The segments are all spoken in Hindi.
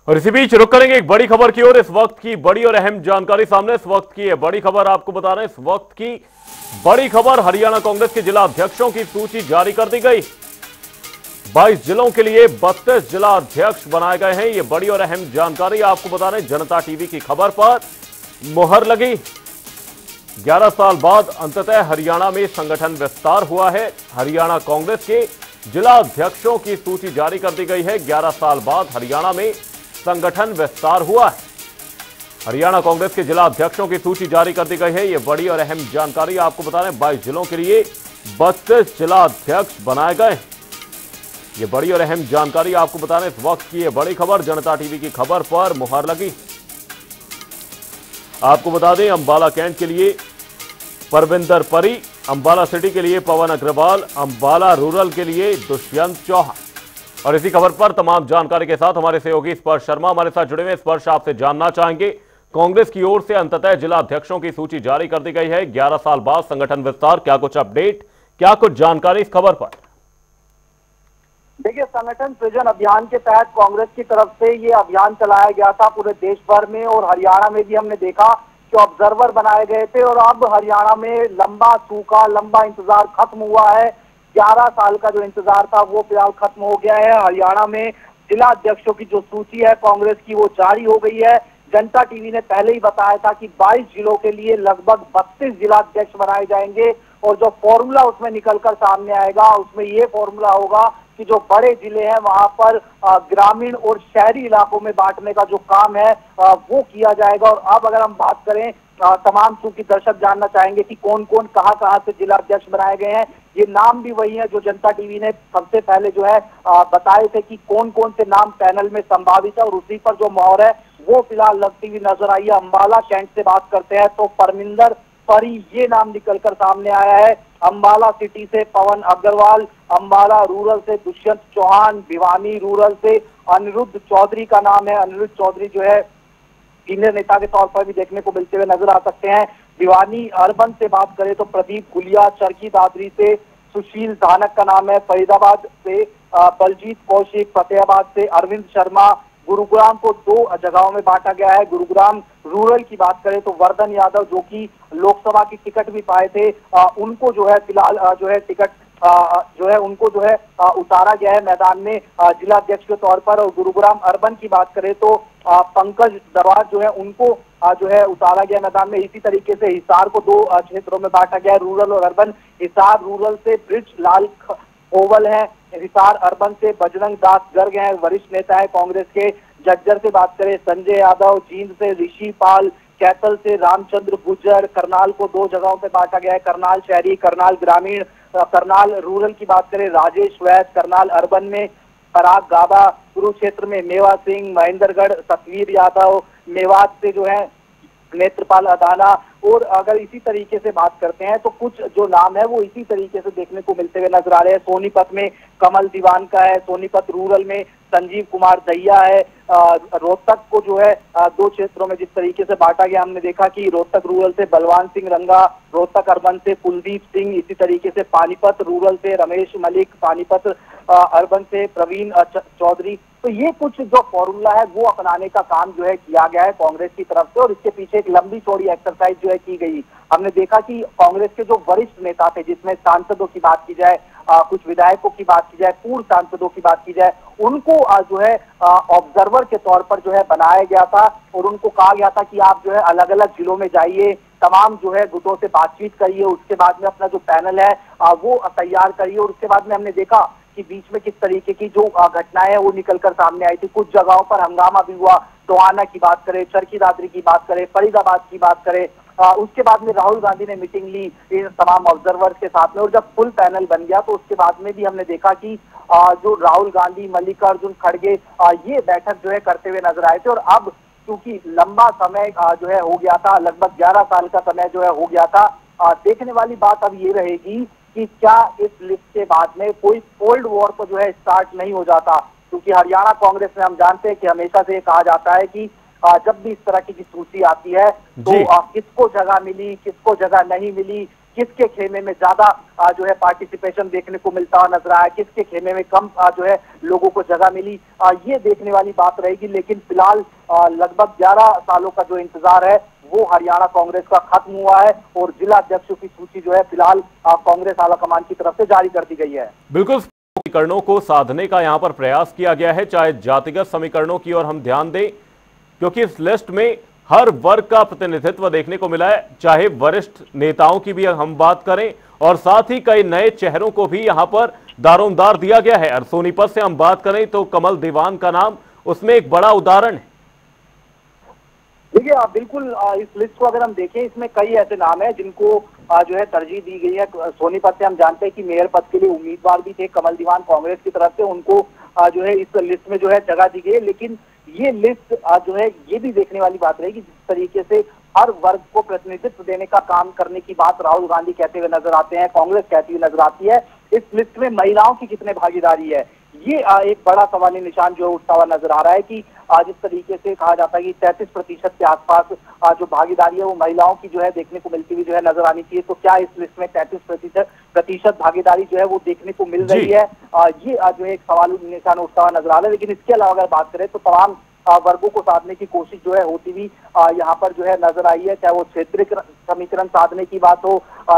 और इसी बीच रुक करेंगे एक बड़ी खबर की ओर। इस वक्त की बड़ी और अहम जानकारी सामने। इस वक्त की बड़ी खबर आपको बता रहे हैं। इस वक्त की बड़ी खबर, हरियाणा कांग्रेस के जिला अध्यक्षों की सूची जारी कर दी गई। 22 जिलों के लिए 32 जिला अध्यक्ष बनाए गए हैं। ये बड़ी और अहम जानकारी आपको बता रहे हैं। जनता टीवी की खबर पर मुहर लगी। 11 साल बाद अंततः हरियाणा में संगठन विस्तार हुआ है। हरियाणा कांग्रेस के जिला अध्यक्षों की सूची जारी कर दी गई है। 11 साल बाद हरियाणा में संगठन विस्तार हुआ है। हरियाणा कांग्रेस के जिला अध्यक्षों की सूची जारी कर दी गई है। यह बड़ी और अहम जानकारी आपको बता रहे हैं। 22 जिलों के लिए 32 जिला अध्यक्ष बनाए गए। यह बड़ी और अहम जानकारी आपको बता रहे हैं। इस वक्त की यह बड़ी खबर, जनता टीवी की खबर पर मुहर लगी। आपको बता दें, अंबाला कैंट के लिए परविंदर परी, अंबाला सिटी के लिए पवन अग्रवाल, अंबाला रूरल के लिए दुष्यंत चौहान। और इसी खबर पर तमाम जानकारी के साथ हमारे सहयोगी स्पर्श शर्मा हमारे साथ जुड़े हुए। स्पर्श, आपसे जानना चाहेंगे, कांग्रेस की ओर से अंततः जिला अध्यक्षों की सूची जारी कर दी गई है। 11 साल बाद संगठन विस्तार, क्या कुछ अपडेट, क्या कुछ जानकारी इस खबर पर? देखिए, संगठन सृजन अभियान के तहत कांग्रेस की तरफ से ये अभियान चलाया गया था पूरे देश भर में, और हरियाणा में भी हमने देखा कि ऑब्जर्वर बनाए गए थे। और अब हरियाणा में लंबा सूखा, लंबा इंतजार खत्म हुआ है। 11 साल का जो इंतजार था वो फिलहाल खत्म हो गया है। हरियाणा में जिला अध्यक्षों की जो सूची है कांग्रेस की, वो जारी हो गई है। जनता टीवी ने पहले ही बताया था कि 22 जिलों के लिए लगभग 32 जिला अध्यक्ष बनाए जाएंगे, और जो फॉर्मूला उसमें निकलकर सामने आएगा उसमें ये फॉर्मूला होगा कि जो बड़े जिले हैं वहां पर ग्रामीण और शहरी इलाकों में बांटने का जो काम है वो किया जाएगा। और अब अगर हम बात करें, तमाम चूंकि दर्शक जानना चाहेंगे कि कौन कौन कहां से जिला अध्यक्ष बनाए गए हैं, ये नाम भी वही है जो जनता टीवी ने सबसे पहले जो है बताए थे कि कौन कौन से नाम पैनल में संभावित है, और उसी पर जो मोहर है वो फिलहाल लगती हुई नजर आई है। अंबाला कैंट से बात करते हैं तो परमिंदर परी ये नाम निकलकर सामने आया है। अंबाला सिटी से पवन अग्रवाल, अंबाला रूरल से दुष्यंत चौहान, भिवानी रूरल से अनिरुद्ध चौधरी का नाम है। अनिरुद्ध चौधरी जो है सीनियर नेता के तौर पर भी देखने को मिलते हुए नजर आ सकते हैं। भिवानी अर्बन से बात करें तो प्रदीप गुलिया, चरखी दादरी से सुशील धानक का नाम है। फरीदाबाद से बलजीत कौशिक, फतेहाबाद से अरविंद शर्मा। गुरुग्राम को 2 जगहों में बांटा गया है। गुरुग्राम रूरल की बात करें तो वर्धन यादव, जो कि लोकसभा की टिकट भी पाए थे, उनको जो है फिलहाल जो है टिकट जो है उनको जो है उतारा गया है मैदान में जिला अध्यक्ष के तौर पर। और गुरुग्राम अर्बन की बात करें तो पंकज दरबार जो है उनको जो है उतारा गया मैदान में। इसी तरीके से हिसार को 2 क्षेत्रों में बांटा गया है, रूरल और अर्बन। हिसार रूरल से ब्रिज लाल ओवल है, हिसार अर्बन से बजरंग दास गर्ग हैं, वरिष्ठ नेता है कांग्रेस के। जज्जर से बात करें संजय यादव, जींद से ऋषि पाल, कैथल से रामचंद्र गुज्जर। करनाल को 2 जगहों पे बांटा गया है, करनाल शहरी, करनाल ग्रामीण। करनाल रूरल की बात करें राजेश वैद, करनाल अर्बन में पराग गाबा, कुरुक्षेत्र में मेवा सिंह, महेंद्रगढ़ सतवीर यादव, मेवात से जो है नेत्रपाल अदाना। और अगर इसी तरीके से बात करते हैं तो कुछ जो नाम है वो इसी तरीके से देखने को मिलते हुए नजर आ रहे हैं। सोनीपत में कमल दीवान का है, सोनीपत रूरल में संजीव कुमार दहिया है। रोहतक को जो है 2 क्षेत्रों में जिस तरीके से बांटा गया, हमने देखा कि रोहतक रूरल से बलवान सिंह रंगा, रोहतक अर्बन से कुलदीप सिंह, इसी तरीके से पानीपत रूरल से रमेश मलिक, पानीपत अर्बन से प्रवीण चौधरी। तो ये कुछ जो फॉर्मूला है वो अपनाने का काम जो है किया गया है कांग्रेस की तरफ से, और इसके पीछे एक लंबी चौड़ी एक्सरसाइज जो है की गई। हमने देखा कि कांग्रेस के जो वरिष्ठ नेता थे, जिसमें सांसदों की बात की जाए, कुछ विधायकों की बात की जाए, पूर्व सांसदों की बात की जाए, उनको जो है ऑब्जर्वर के तौर पर जो है बनाया गया था, और उनको कहा गया था कि आप जो है अलग अलग जिलों में जाइए, तमाम जो है गुटों से बातचीत करिए, उसके बाद में अपना जो पैनल है वो तैयार करिए। और उसके बाद में हमने देखा कि बीच में किस तरीके की जो घटनाएं हैं वो निकलकर सामने आई थी। कुछ जगहों पर हंगामा भी हुआ। टोहाना की बात करें, चरखी दादरी की बात करें, फरीदाबाद की बात करें, उसके बाद में राहुल गांधी ने मीटिंग ली इन तमाम ऑब्जर्वर्स के साथ में, और जब फुल पैनल बन गया तो उसके बाद में भी हमने देखा कि जो राहुल गांधी, मल्लिकार्जुन खड़गे ये बैठक जो है करते हुए नजर आए थे। और अब क्योंकि लंबा समय जो है हो गया था, लगभग 11 साल का समय जो है हो गया था, देखने वाली बात अब ये रहेगी कि क्या इस लिस्ट के बाद में कोई कोल्ड वॉर तो जो है स्टार्ट नहीं हो जाता। क्योंकि हरियाणा कांग्रेस में हम जानते हैं कि हमेशा से ये कहा जाता है कि जब भी इस तरह की सूची आती है तो किसको जगह मिली, किसको जगह नहीं मिली, किसके खेमे में ज्यादा जो है पार्टिसिपेशन देखने को मिलता हुआ नजर आया, किसके खेमे में कम जो है लोगों को जगह मिली, ये देखने वाली बात रहेगी। लेकिन फिलहाल लगभग 11 सालों का जो इंतजार है वो हरियाणा कांग्रेस का खत्म हुआ है और जिला अध्यक्षों की सूची जो है फिलहाल कांग्रेस आला कमान की तरफ से जारी कर दी गई है। बिल्कुल, समीकरणों को साधने का यहां पर प्रयास किया गया है, चाहे जातिगत समीकरणों की ओर हम ध्यान दें, क्योंकि इस लिस्ट में हर वर्ग का प्रतिनिधित्व देखने को मिला है, चाहे वरिष्ठ नेताओं की भी हम बात करें और साथ ही कई नए चेहरों को भी यहां पर दारोमदार दिया गया है। और सोनीपत से हम बात करें तो कमल दीवान का नाम उसमें एक बड़ा उदाहरण है। देखिए बिल्कुल, इस लिस्ट को अगर हम देखें इसमें कई ऐसे नाम हैं जिनको जो है तरजीह दी गई है। सोनीपत से हम जानते हैं कि मेयर पद के लिए उम्मीदवार भी थे कमल दीवान कांग्रेस की तरफ से, उनको जो है इस लिस्ट में जो है जगह दी गई है। लेकिन ये लिस्ट जो है ये भी देखने वाली बात रहेगी जिस तरीके से हर वर्ग को प्रतिनिधित्व देने का काम करने की बात राहुल गांधी कहते हुए नजर आते हैं, कांग्रेस कहती हुई नजर आती है। इस लिस्ट में महिलाओं की कितने भागीदारी है, ये एक बड़ा सवाली निशान जो उठता हुआ नजर आ रहा है कि जिस तरीके से कहा जाता है कि 33% के आसपास जो भागीदारी है वो महिलाओं की जो है देखने को मिलती हुई जो है नजर आनी चाहिए। तो क्या इस लिस्ट में 33% भागीदारी जो है वो देखने को मिल रही है, ये जो है एक सवाल निशान उठता हुआ नजर आ रहा है। लेकिन इसके अलावा अगर बात करें तो तमाम वर्गों को साधने की कोशिश जो है होती हुई यहाँ पर जो है नजर आई है, चाहे वो क्षेत्रीय समीकरण साधने की बात हो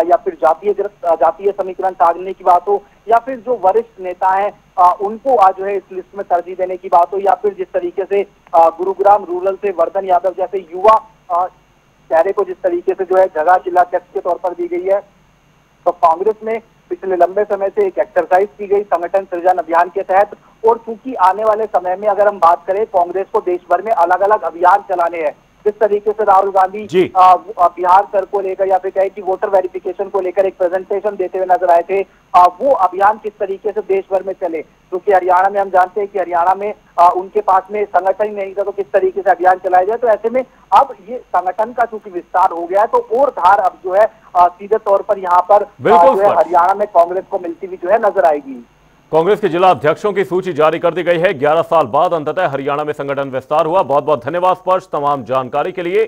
या फिर जातीय समीकरण साधने की बात हो या फिर जो वरिष्ठ नेता हैं उनको जो है इस लिस्ट में तरजीह देने की बात हो या फिर जिस तरीके से गुरुग्राम रूरल से वर्धन यादव जैसे युवा चेहरे को जिस तरीके से जो है जगह जिलाध्यक्ष के तौर पर दी गई है। तो कांग्रेस में पिछले लंबे समय से एक एक्सरसाइज की गई संगठन सृजन अभियान के तहत, और चूंकि आने वाले समय में अगर हम बात करें कांग्रेस को देश भर में अलग अलग अभियान चलाने हैं, जिस तरीके से राहुल गांधी बिहार सर को लेकर या फिर कहे कि वोटर वेरिफिकेशन को लेकर एक प्रेजेंटेशन देते हुए नजर आए थे, वो अभियान किस तरीके से देश भर में चले, क्योंकि हरियाणा में हम जानते हैं कि हरियाणा में उनके पास में संगठन ही नहीं था, तो किस तरीके से अभियान चलाया जाए। तो ऐसे में अब ये संगठन का चूंकि विस्तार हो गया है तो और धार अब जो है सीधे तौर पर यहाँ पर जो है हरियाणा में कांग्रेस को मिलती हुई जो है नजर आएगी। कांग्रेस के जिला अध्यक्षों की सूची जारी कर दी गई है। 11 साल बाद अंततः हरियाणा में संगठन विस्तार हुआ। बहुत बहुत धन्यवाद स्पर्श तमाम जानकारी के लिए।